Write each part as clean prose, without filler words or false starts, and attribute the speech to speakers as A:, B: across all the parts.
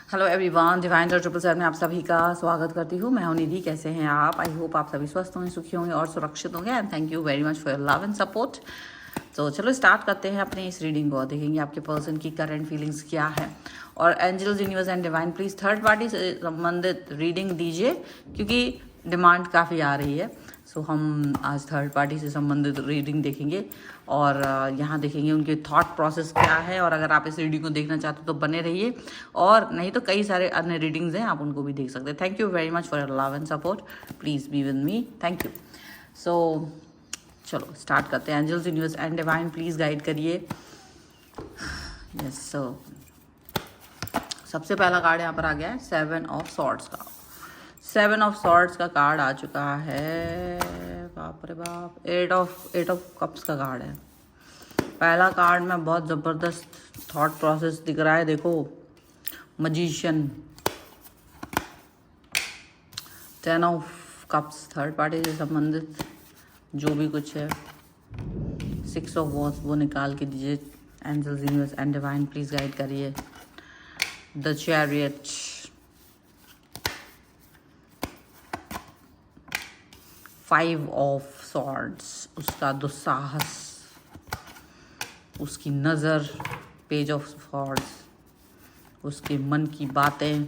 A: Hello everyone, divine और 777 में आप सभी का स्वागत करती हूँ। मैं हूँ निधि। कैसे हैं आप? आई होप आप सभी स्वस्थ होंगे, सुखी होंगे और सुरक्षित होंगे। And thank you very much for your love and support. तो चलो स्टार्ट करते हैं अपने इस रीडिंग को। देखेंगे आपके पर्सन की करंट फीलिंग्स क्या है। और angels, universe and divine please third party से संबंधित रीडिंग दीजिए, क्योंकि डिमांड काफ़ी आ रही है। सो हम आज थर्ड पार्टी से संबंधित रीडिंग देखेंगे और यहाँ देखेंगे उनके थॉट प्रोसेस क्या है। और अगर आप इस रीडिंग को देखना चाहते हो तो बने रहिए, और नहीं तो कई सारे अन्य रीडिंग्स हैं, आप उनको भी देख सकते हैं। Thank you very much for your love and support. Please be with me. Thank you. So चलो स्टार्ट करते हैं। Angels, universe and divine please guide करिए। यस, सो सबसे पहला कार्ड यहाँ पर आ गया है 7 ऑफ सॉर्ड्स का। 7 ऑफ सॉर्ड्स का कार्ड आ चुका है। बाप रे बाप। 8 ऑफ कप्स का कार्ड है। पहला कार्ड में बहुत ज़बरदस्त थॉट प्रोसेस दिख रहा है। देखो, magician, 10 of cups, third party से संबंधित जो भी कुछ है। 6 ऑफ वॉन्ड्स वो निकाल के दीजिए। Angels, universe and divine please guide करिए। द चैरियट, 5 ऑफ सॉर्ड्स, उसका दुस्साहस, उसकी नज़र, पेज ऑफ सॉर्ड्स, उसके मन की बातें,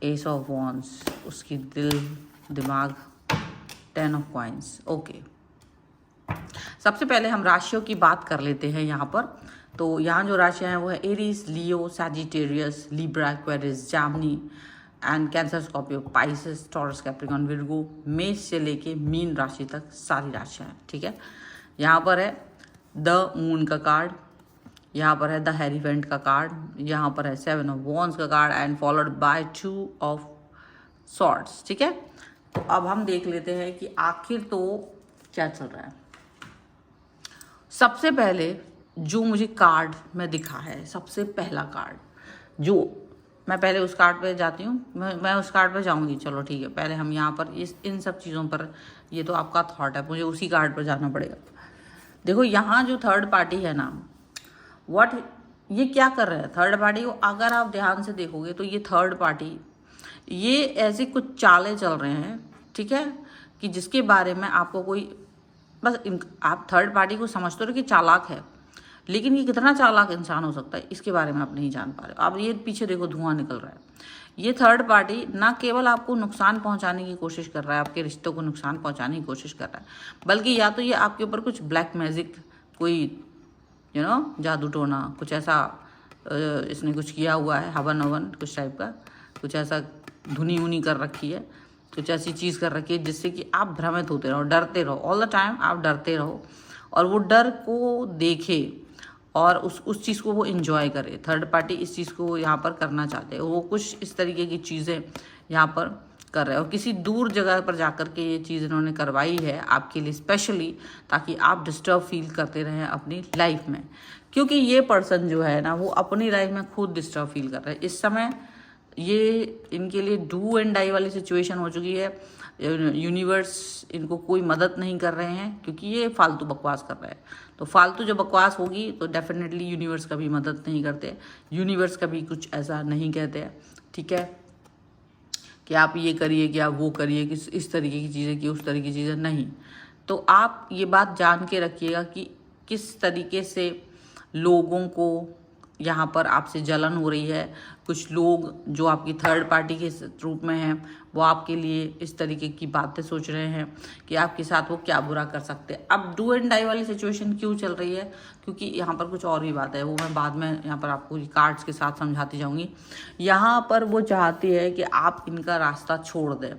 A: एस ऑफ वॉन्ड्स, उसकी दिल दिमाग, 10 ऑफ कॉइन्स। ओके, सबसे पहले हम राशियों की बात कर लेते हैं यहाँ पर। तो यहाँ जो राशियाँ हैं वो है Aries, Leo, Sagittarius, Libra, Aquarius, Jamini and cancer, Scorpio, Pisces, taurus, Capricorn, Virgo. मेष से लेके मीन राशि तक सारी राशियाँ हैं, ठीक है। यहाँ पर है द मून का कार्ड, यहाँ पर है द हेरीफेंट का कार्ड, यहाँ पर है 7 ऑफ वॉन्ड्स का card and followed by 2 of swords, ठीक है। तो अब हम देख लेते हैं कि आखिर तो क्या चल रहा है। सबसे पहले जो मुझे कार्ड में दिखा है, सबसे पहला कार्ड जो मैं पहले उस कार्ड पे जाती हूँ, मैं उस कार्ड पे जाऊँगी। चलो ठीक है, पहले हम यहाँ पर इन सब चीज़ों पर, ये तो आपका थॉट है, मुझे उसी कार्ड पर जाना पड़ेगा। देखो, यहाँ जो थर्ड पार्टी है ना, ये क्या कर रहे हैं थर्ड पार्टी को, अगर आप ध्यान से देखोगे तो ये थर्ड पार्टी, ये ऐसे कुछ चालें चल रहे हैं, ठीक है, कि जिसके बारे में आपको कोई बस आप थर्ड पार्टी को समझते हो कि चालाक है, लेकिन ये कितना चालाक इंसान हो सकता है इसके बारे में आप नहीं जान पा रहे हो। अब ये पीछे देखो, धुआं निकल रहा है। ये थर्ड पार्टी ना केवल आपको नुकसान पहुंचाने की कोशिश कर रहा है, आपके रिश्तों को नुकसान पहुंचाने की कोशिश कर रहा है, बल्कि या तो ये आपके ऊपर कुछ ब्लैक मैजिक, कोई जादू टोना, कुछ ऐसा इसने कुछ किया हुआ है, हवन अवन कुछ टाइप का, कुछ ऐसा धुनी उनी कर रखी है, कुछ ऐसी चीज़ कर रखी है जिससे कि आप भ्रमित होते रहो, डरते रहो, ऑल द टाइम आप डरते रहो, और वो डर को देखे और उस चीज़ को वो इन्जॉय करे। थर्ड पार्टी इस चीज़ को यहाँ पर करना चाहते हैं, वो कुछ इस तरीके की चीज़ें यहाँ पर कर रहे हैं, और किसी दूर जगह पर जाकर के ये चीज़ इन्होंने करवाई है आपके लिए स्पेशली, ताकि आप डिस्टर्ब फील करते रहें अपनी लाइफ में। क्योंकि ये पर्सन जो है ना, वो अपनी लाइफ में खुद डिस्टर्ब फील कर रहे हैं इस समय। ये इनके लिए डू एंड डाई वाली सिचुएशन हो चुकी है। यूनिवर्स इनको कोई मदद नहीं कर रहे हैं, क्योंकि ये फालतू बकवास कर रहे हैं। तो फालतू जो बकवास होगी तो डेफिनेटली यूनिवर्स कभी मदद नहीं करते, यूनिवर्स कभी कुछ ऐसा नहीं कहते हैं, ठीक है, कि आप ये करिए, कि आप वो करिए, कि इस तरीके की चीज़ें, कि उस तरीके की चीज़ें नहीं। तो आप ये बात जान के रखिएगा कि किस तरीके से लोगों को यहाँ पर आपसे जलन हो रही है। कुछ लोग जो आपकी थर्ड पार्टी के रूप में हैं, वो आपके लिए इस तरीके की बातें सोच रहे हैं कि आपके साथ वो क्या बुरा कर सकते हैं। अब डू एंड डाई वाली सिचुएशन क्यों चल रही है, क्योंकि यहाँ पर कुछ और भी बात है, वो मैं बाद में यहाँ पर आपको कार्ड्स के साथ समझाती जाऊँगी। यहाँ पर वो चाहती है कि आप इनका रास्ता छोड़ दें,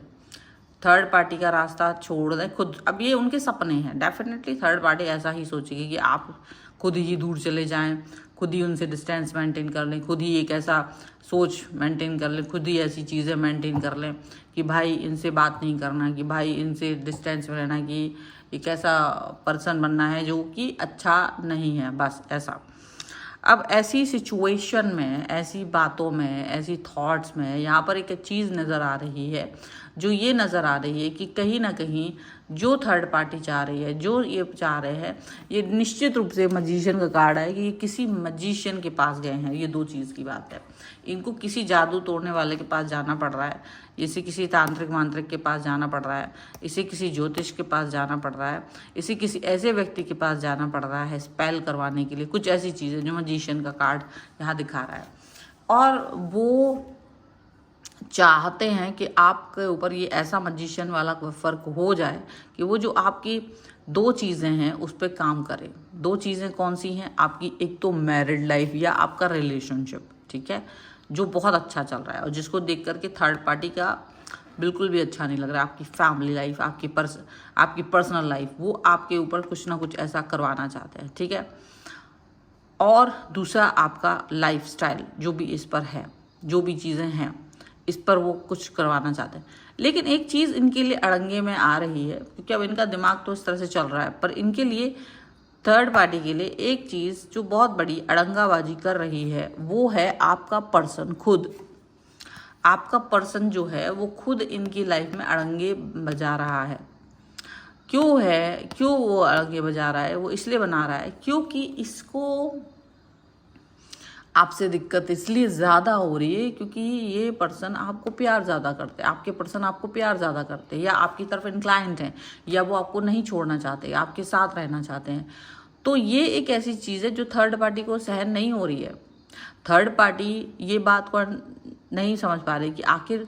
A: थर्ड पार्टी का रास्ता छोड़ दें खुद। अब ये उनके सपने हैं, डेफिनेटली थर्ड पार्टी ऐसा ही सोचेगी कि आप खुद ही दूर चले जाएं, खुद ही उनसे डिस्टेंस मेंटेन कर लें, खुद ही एक ऐसा सोच मेंटेन कर लें, खुद ही ऐसी चीज़ें मेंटेन कर लें कि भाई इनसे बात नहीं करना, कि भाई इनसे डिस्टेंस में रहना, कि एक ऐसा पर्सन बनना है जो कि अच्छा नहीं है, बस ऐसा। अब ऐसी सिचुएशन में, ऐसी बातों में, ऐसी थॉट्स में यहाँ पर एक चीज़ नज़र आ रही है, जो ये नज़र आ रही है कि कहीं ना कहीं जो थर्ड पार्टी चाह रही है, जो ये चाह रहे हैं, ये निश्चित रूप से मजिशियन का कार्ड है कि ये किसी मजिशियन के पास गए हैं। ये दो चीज़ की बात है, इनको किसी जादू तोड़ने वाले के पास जाना पड़ रहा है, इसे किसी तांत्रिक मांत्रिक के पास जाना पड़ रहा है, इसे किसी ज्योतिष के पास जाना पड़ रहा है, इसे किसी ऐसे व्यक्ति के पास जाना पड़ रहा है स्पेल करवाने के लिए। कुछ ऐसी चीज़ें जो मजिशियन का कार्ड यहाँ दिखा रहा है, और वो चाहते हैं कि आपके ऊपर ये ऐसा मजिशियन वाला फ़र्क हो जाए कि वो जो आपकी दो चीज़ें हैं उस पर काम करे। दो चीज़ें कौन सी हैं आपकी? एक तो मैरिड लाइफ या आपका रिलेशनशिप, ठीक है, जो बहुत अच्छा चल रहा है और जिसको देख करके थर्ड पार्टी का बिल्कुल भी अच्छा नहीं लग रहा है। आपकी फैमिली लाइफ, आपकी पर्सनल लाइफ, वो आपके ऊपर कुछ ना कुछ ऐसा करवाना चाहते हैं, ठीक है। और दूसरा आपका लाइफस्टाइल जो भी इस पर है, जो भी चीज़ें हैं इस पर वो कुछ करवाना चाहते हैं। लेकिन एक चीज़ इनके लिए अड़ंगे में आ रही है, क्योंकि अब इनका दिमाग तो इस तरह से चल रहा है, पर इनके लिए थर्ड पार्टी के लिए एक चीज़ जो बहुत बड़ी अड़ंगाबाजी कर रही है वो है आपका पर्सन खुद। आपका पर्सन जो है वो खुद इनकी लाइफ में अड़ंगे बजा रहा है। क्यों वो अड़ंगे बजा रहा है? वो इसलिए बना रहा है क्योंकि इसको आपसे दिक्कत इसलिए ज़्यादा हो रही है क्योंकि ये पर्सन आपको प्यार ज़्यादा करते हैं, आपके पर्सन आपको प्यार ज़्यादा करते हैं, या आपकी तरफ इंक्लाइंट हैं, या वो आपको नहीं छोड़ना चाहते, आपके साथ रहना चाहते हैं। तो ये एक ऐसी चीज़ है जो थर्ड पार्टी को सहन नहीं हो रही है। थर्ड पार्टी ये बात को नहीं समझ पा रही कि आखिर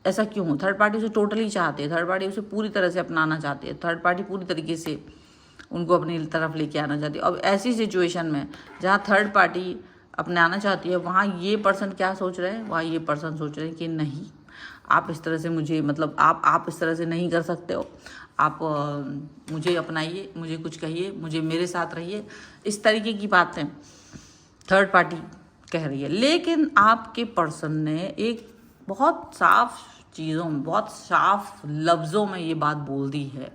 A: ऐसा क्यों हो। थर्ड पार्टी उसे टोटली चाहते हैं, थर्ड पार्टी उसे पूरी तरह से अपनाना चाहती है, थर्ड पार्टी पूरी तरीके से उनको अपनी तरफ लेके आना चाहती है। अब ऐसी सिचुएशन में जहाँ थर्ड पार्टी अपनाना चाहती है, वहाँ ये पर्सन क्या सोच रहे हैं? वहाँ ये पर्सन सोच रहे हैं कि नहीं, आप इस तरह से मुझे, मतलब आप इस तरह से नहीं कर सकते हो, आप मुझे अपनाइए, मुझे कुछ कहिए, मुझे मेरे साथ रहिए, इस तरीके की बातें थर्ड पार्टी कह रही है। लेकिन आपके पर्सन ने एक बहुत साफ चीज़ों में, बहुत साफ लफ्ज़ों में ये बात बोल दी है।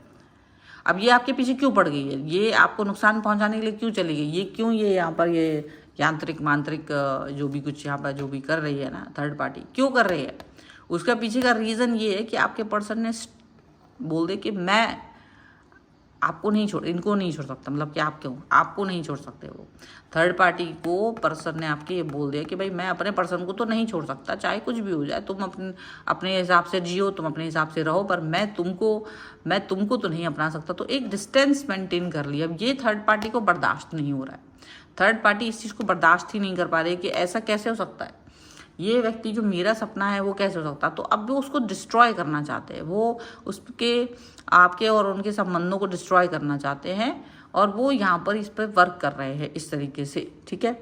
A: अब ये आपके पीछे क्यों पड़ गई है? ये आपको नुकसान पहुंचाने के लिए क्यों चली गई? ये क्यों ये यहाँ पर ये यांत्रिक मांत्रिक जो भी कुछ यहाँ पर जो भी कर रही है ना थर्ड पार्टी, क्यों कर रही है? उसका पीछे का रीज़न ये है कि आपके पर्सन ने बोल दे कि मैं आपको नहीं छोड़, इनको नहीं छोड़ सकता, मतलब कि आप क्यों, आपको नहीं छोड़ सकते। वो थर्ड पार्टी को पर्सन ने आपके ये बोल दिया कि भाई मैं अपने पर्सन को तो नहीं छोड़ सकता, चाहे कुछ भी हो जाए, तुम अपने हिसाब से जियो, तुम अपने हिसाब से रहो, पर मैं तुमको तो नहीं अपना सकता। तो एक डिस्टेंस मेंटेन कर लिया। अब ये थर्ड पार्टी को बर्दाश्त नहीं हो रहा है, थर्ड पार्टी इस चीज़ को बर्दाश्त ही नहीं कर पा रही कि ऐसा कैसे हो सकता है, ये व्यक्ति जो मेरा सपना है वो कैसे हो सकता। तो अब वो उसको डिस्ट्रॉय करना चाहते हैं, वो उसके आपके और उनके संबंधों को डिस्ट्रॉय करना चाहते हैं, और वो यहाँ पर इस पर वर्क कर रहे हैं इस तरीके से, ठीक है।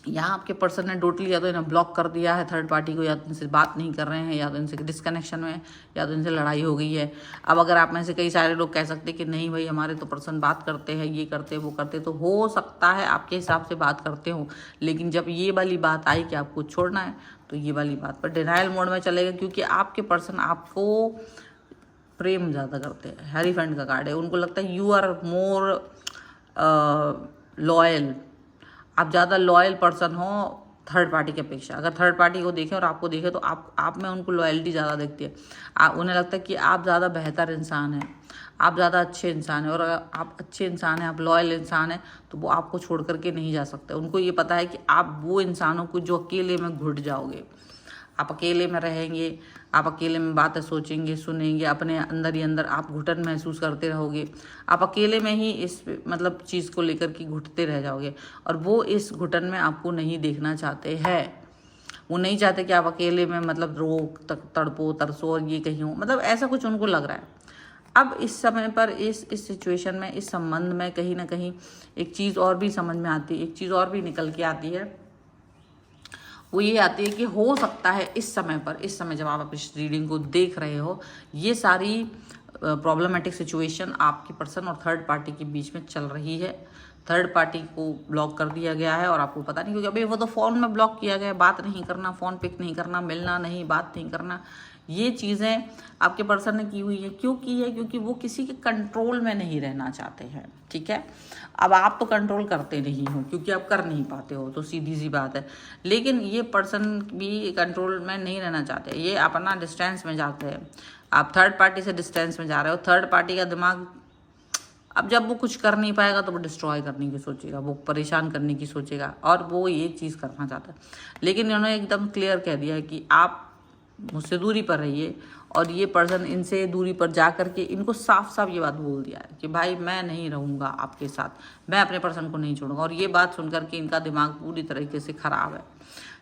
A: यहाँ आपके पर्सन ने टोटली या तो इन्हें ब्लॉक कर दिया है थर्ड पार्टी को, या तो इनसे बात नहीं कर रहे हैं, या तो इनसे डिस्कनेक्शन में, या तो इनसे लड़ाई हो गई है। अब अगर आप में से कई सारे लोग कह सकते हैं कि नहीं भाई हमारे तो पर्सन बात करते हैं, ये करते वो करते, तो हो सकता है आपके हिसाब से बात करते हो, लेकिन जब ये वाली बात आई कि आपको छोड़ना है तो ये वाली बात पर डिनाइल मोड में चलेगा, क्योंकि आपके पर्सन आपको प्रेम ज़्यादा करते हैं। हेरीफेंट का कार्ड है, उनको लगता है यू आर मोर लॉयल, आप ज़्यादा लॉयल पर्सन हो थर्ड पार्टी की अपेक्षा। अगर थर्ड पार्टी को देखें और आपको देखें तो आप में उनको लॉयल्टी ज़्यादा दिखती है। उन्हें लगता है कि आप ज़्यादा बेहतर इंसान हैं, आप ज़्यादा अच्छे इंसान हैं, और अगर आप अच्छे इंसान हैं, आप लॉयल इंसान हैं, तो वो आपको छोड़ करके नहीं जा सकते। उनको ये पता है कि आप वो इंसानों को जो अकेले में घुट जाओगे, आप अकेले में रहेंगे, आप अकेले में बातें सोचेंगे, सुनेंगे, अपने अंदर ही अंदर आप घुटन महसूस करते रहोगे, आप अकेले में ही इस मतलब चीज़ को लेकर के घुटते रह जाओगे, और वो इस घुटन में आपको नहीं देखना चाहते हैं। वो नहीं चाहते कि आप अकेले में मतलब रो तड़पो तरसो और ये कहीं हो, मतलब ऐसा कुछ उनको लग रहा है। अब इस समय पर इस सिचुएशन में, इस संबंध में कहीं ना कहीं एक चीज़ और भी समझ में आती है, एक चीज़ और भी निकल के आती है। वो ये आती है कि हो सकता है इस समय जब आप इस रीडिंग को देख रहे हो, ये सारी प्रॉब्लमेटिक सिचुएशन आपके पर्सन और थर्ड पार्टी के बीच में चल रही है। थर्ड पार्टी को ब्लॉक कर दिया गया है और आपको पता नहीं, क्योंकि अभी वो तो फ़ोन में ब्लॉक किया गया है, बात नहीं करना, फ़ोन पिक नहीं करना, मिलना नहीं, बात नहीं करना, ये चीज़ें आपके पर्सन ने की हुई है। क्यों की है? क्योंकि वो किसी के कंट्रोल में नहीं रहना चाहते हैं, ठीक है। अब आप तो कंट्रोल करते नहीं हो क्योंकि आप कर नहीं पाते हो, तो सीधी सी बात है। लेकिन ये पर्सन भी कंट्रोल में नहीं रहना चाहते, ये अपना डिस्टेंस में जाते हैं, आप थर्ड पार्टी से डिस्टेंस में जा रहे हो। थर्ड पार्टी का दिमाग अब जब वो कुछ कर नहीं पाएगा तो वो डिस्ट्रॉय करने की सोचेगा, वो परेशान करने की सोचेगा, और वो ये चीज़ करना चाहता है। लेकिन इन्होंने एकदम क्लियर कह दिया है कि आप मुझसे दूरी पर रहिए, और ये पर्सन इनसे दूरी पर जा कर के इनको साफ साफ ये बात बोल दिया है कि भाई मैं नहीं रहूँगा आपके साथ, मैं अपने पर्सन को नहीं छोड़ूंगा। और ये बात सुनकर के इनका दिमाग पूरी तरीके से ख़राब है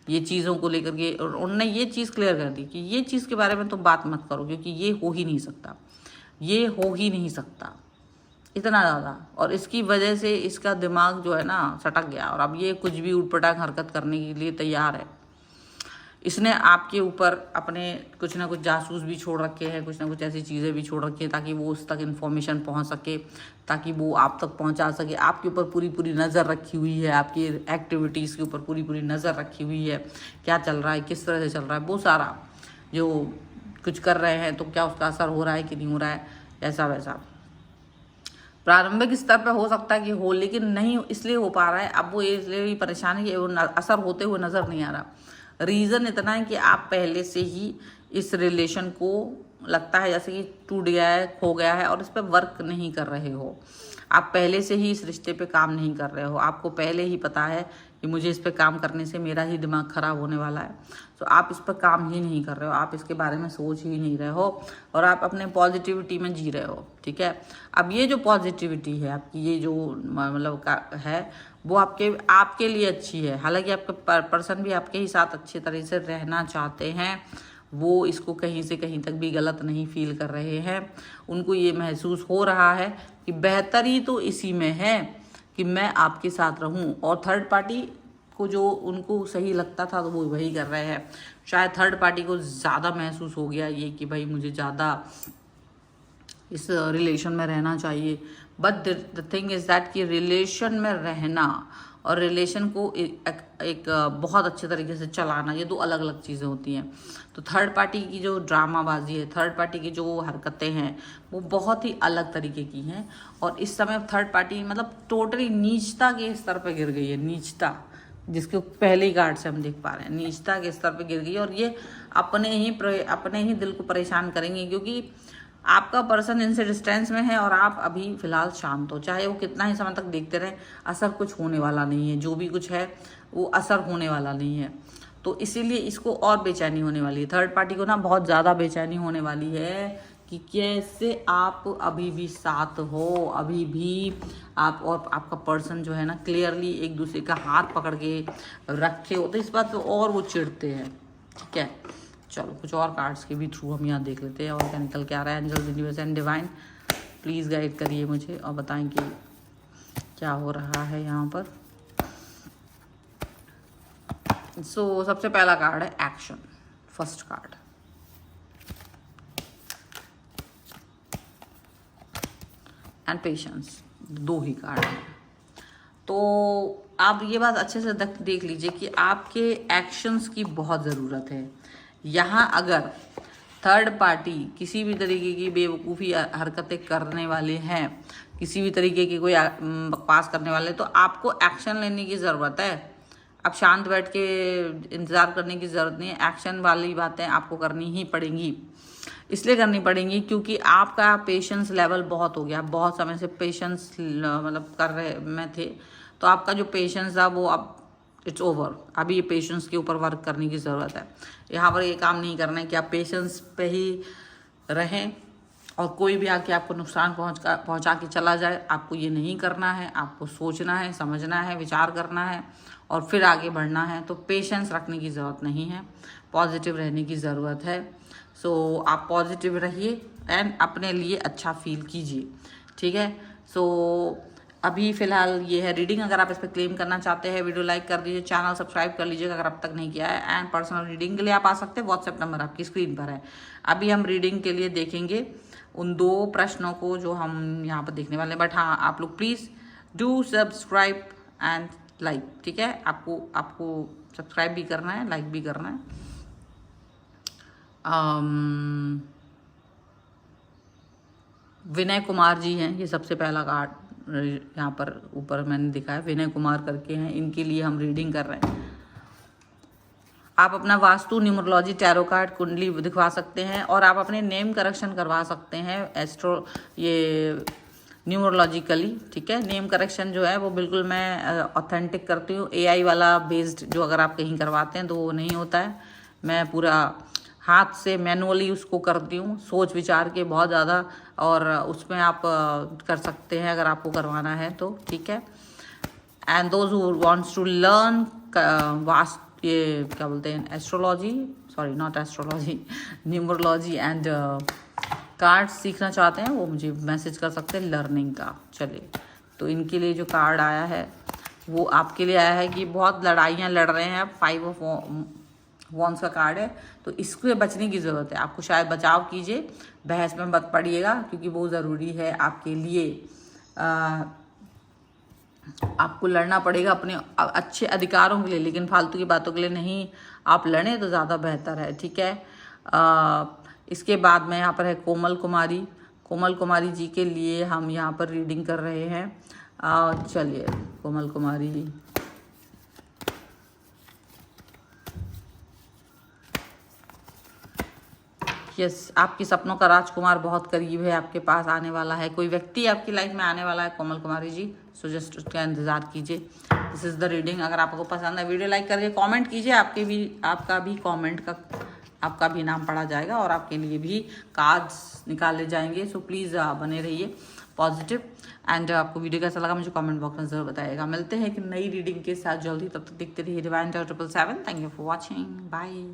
A: ये चीज़ों को लेकर के। और उन्होंने ये चीज़ क्लियर कर दी कि ये चीज़ के बारे में तुम बात मत करो, क्योंकि ये हो ही नहीं सकता, ये हो ही नहीं सकता इतना ज़्यादा। और इसकी वजह से इसका दिमाग जो है ना सटक गया, और अब ये कुछ भी उटपटांग हरकत करने के लिए तैयार है। इसने आपके ऊपर अपने कुछ ना कुछ जासूस भी छोड़ रखे हैं, कुछ ना कुछ ऐसी चीज़ें भी छोड़ रखी हैं ताकि वो उस तक इन्फॉर्मेशन पहुंच सके, ताकि वो आप तक पहुंचा सके। आपके ऊपर पूरी पूरी नज़र रखी हुई है, आपकी एक्टिविटीज़ के ऊपर पूरी पूरी नज़र रखी हुई है, क्या चल रहा है, किस तरह से चल रहा है, वो सारा जो कुछ कर रहे हैं तो क्या उसका असर हो रहा है कि नहीं हो रहा है, ऐसा वैसा। प्रारंभिक स्तर पर हो सकता है कि हो, लेकिन नहीं इसलिए हो पा रहा है। अब वो इसलिए भी परेशान है कि वो असर होते हुए नज़र नहीं आ रहा। रीज़न इतना है कि आप पहले से ही इस रिलेशन को लगता है जैसे कि टूट गया है, खो गया है, और इस पर वर्क नहीं कर रहे हो। आप पहले से ही इस रिश्ते पे काम नहीं कर रहे हो। आपको पहले ही पता है कि मुझे इस पे काम करने से मेरा ही दिमाग ख़राब होने वाला है, तो आप इस पर काम ही नहीं कर रहे हो, आप इसके बारे में सोच ही नहीं रहे हो, और आप अपने पॉजिटिविटी में जी रहे हो। ठीक है, अब ये जो पॉजिटिविटी है आपकी, ये जो मतलब है वो आपके लिए अच्छी है। हालांकि आपके पर्सन भी आपके ही साथ अच्छे तरह से रहना चाहते हैं, वो इसको कहीं से कहीं तक भी गलत नहीं फील कर रहे हैं। उनको ये महसूस हो रहा है कि बेहतरी तो इसी में है कि मैं आपके साथ रहूं, और थर्ड पार्टी को जो उनको सही लगता था तो वो वही कर रहे हैं। शायद थर्ड पार्टी को ज़्यादा महसूस हो गया ये कि भाई मुझे ज़्यादा इस रिलेशन में रहना चाहिए। But the thing is that कि रिलेशन में रहना और रिलेशन को एक बहुत अच्छे तरीके से चलाना, ये दो अलग अलग चीज़ें होती हैं। तो थर्ड पार्टी की जो ड्रामाबाजी है, थर्ड पार्टी की जो हरकतें हैं, वो बहुत ही अलग तरीके की हैं। और इस समय थर्ड पार्टी मतलब टोटली नीचता के स्तर पर गिर गई है, नीचता, जिसके पहले ही कार्ड से हम देख पा रहे हैं, नीचता के स्तर पर गिर गई है। और ये अपने ही दिल को परेशान करेंगे, क्योंकि आपका पर्सन इनसे डिस्टेंस में है और आप अभी फिलहाल शांत हो। चाहे वो कितना ही समय तक देखते रहे, असर कुछ होने वाला नहीं है। जो भी कुछ है वो असर होने वाला नहीं है। तो इसीलिए इसको और बेचैनी होने वाली है, थर्ड पार्टी को ना बहुत ज़्यादा बेचैनी होने वाली है कि कैसे आप अभी भी साथ हो, अभी भी आप और आपका पर्सन जो है ना क्लियरली एक दूसरे का हाथ पकड़ के रखे हो, तो इस बात पे और वो चिढ़ते हैं। ठीक है, चलो कुछ और कार्ड्स के भी थ्रू हम यहाँ देख लेते हैं और क्या निकल के आ रहा है। Angels, universe and divine please guide करिए मुझे और बताएं कि क्या हो रहा है यहाँ पर। सबसे पहला कार्ड है action, first card. And patience, दो ही कार्ड हैं। तो आप ये बात अच्छे से देख लीजिए कि आपके एक्शंस की बहुत ज़रूरत है यहाँ। अगर थर्ड पार्टी किसी भी तरीके की बेवकूफ़ी हरकतें करने वाले हैं, किसी भी तरीके की कोई बकवास करने वाले, तो आपको एक्शन लेने की ज़रूरत है। अब शांत बैठ के इंतज़ार करने की ज़रूरत नहीं है, एक्शन वाली बातें आपको करनी ही पड़ेंगी। इसलिए करनी पड़ेंगी क्योंकि आपका पेशेंस लेवल बहुत हो गया, बहुत समय से पेशेंस मतलब कर रहे में थे, तो आपका जो पेशेंस था वो अब इट्स ओवर। अभी ये पेशेंस के ऊपर वर्क करने की ज़रूरत है। यहाँ पर ये काम नहीं करना है कि आप पेशेंस पे ही रहें और कोई भी आके आपको नुकसान पहुँचा के चला जाए। आपको ये नहीं करना है, आपको सोचना है, समझना है, विचार करना है और फिर आगे बढ़ना है। तो पेशेंस रखने की ज़रूरत नहीं है, पॉजिटिव रहने की ज़रूरत है। सो आप पॉजिटिव रहिए एंड अपने लिए अच्छा फील कीजिए। ठीक है, सो अभी फ़िलहाल ये है रीडिंग। अगर आप इस पर क्लेम करना चाहते हैं, वीडियो लाइक कर दीजिए, चैनल सब्सक्राइब कर लीजिएगा अगर अब तक नहीं किया है। एंड पर्सनल रीडिंग के लिए आप आ सकते हैं, व्हाट्सएप नंबर आपकी स्क्रीन पर है। अभी हम रीडिंग के लिए देखेंगे उन दो प्रश्नों को जो हम यहाँ पर देखने वाले हैं। बट हाँ, आप लोग please do subscribe and like. ठीक है, आपको सब्सक्राइब भी करना है, लाइक भी करना है। विनय कुमार जी हैं, ये सबसे पहला कार्ड यहाँ पर ऊपर मैंने दिखा है, विनय कुमार करके हैं। इनके लिए हम रीडिंग कर रहे हैं। आप अपना वास्तु, न्यूमरोलॉजी, टैरो कार्ड, कुंडली दिखवा सकते हैं और आप अपने नेम करेक्शन करवा सकते हैं ये न्यूमरोलॉजिकली, ठीक है। नेम करेक्शन जो है वो बिल्कुल मैं ऑथेंटिक करती हूँ, AI वाला बेस्ड जो अगर आप कहीं करवाते हैं तो वो नहीं होता है। मैं पूरा हाथ से मैनुअली उसको करती हूँ, सोच विचार के बहुत ज़्यादा, और उसमें आप कर सकते हैं अगर आपको करवाना है तो, ठीक है। And those who wants to learn ये क्या बोलते हैं, astrology, sorry not astrology, numerology and card सीखना चाहते हैं वो मुझे मैसेज कर सकते हैं लर्निंग का। चलिए, तो इनके लिए जो कार्ड आया है वो आपके लिए आया है कि बहुत लड़ाइयाँ लड़ रहे हैं आप। 5 ऑफ वॉन्स का कार्ड है, तो इससे बचने की ज़रूरत है आपको। शायद बचाव कीजिए, बहस में मत पड़िएगा, क्योंकि वो ज़रूरी है आपके लिए। आपको लड़ना पड़ेगा अपने अच्छे अधिकारों के लिए, लेकिन फालतू की बातों के लिए नहीं। आप लड़ें तो ज़्यादा बेहतर है, ठीक है। इसके बाद में यहाँ पर है कोमल कुमारी जी के लिए हम यहाँ पर रीडिंग कर रहे हैं। चलिए, कोमल कुमारी, यस, आपके सपनों का राजकुमार बहुत करीब है, आपके पास आने वाला है, कोई व्यक्ति आपकी लाइफ में आने वाला है कोमल कुमारी जी। सो जस्ट उसका इंतज़ार कीजिए। This is the reading. अगर आपको पसंद है वीडियो लाइक करिए, कमेंट कीजिए, आपका भी कमेंट का आपका भी नाम पढ़ा जाएगा और आपके लिए भी कार्ड्स निकाले जाएंगे। सो प्लीज़ बने रहिए पॉजिटिव। एंड आपको वीडियो कैसा लगा मुझे कमेंट बॉक्स में ज़रूर बताइएगा। मिलते हैं एक नई रीडिंग के साथ जल्दी, तब तक देखते रहिए divine 777। Thank you for watching, bye.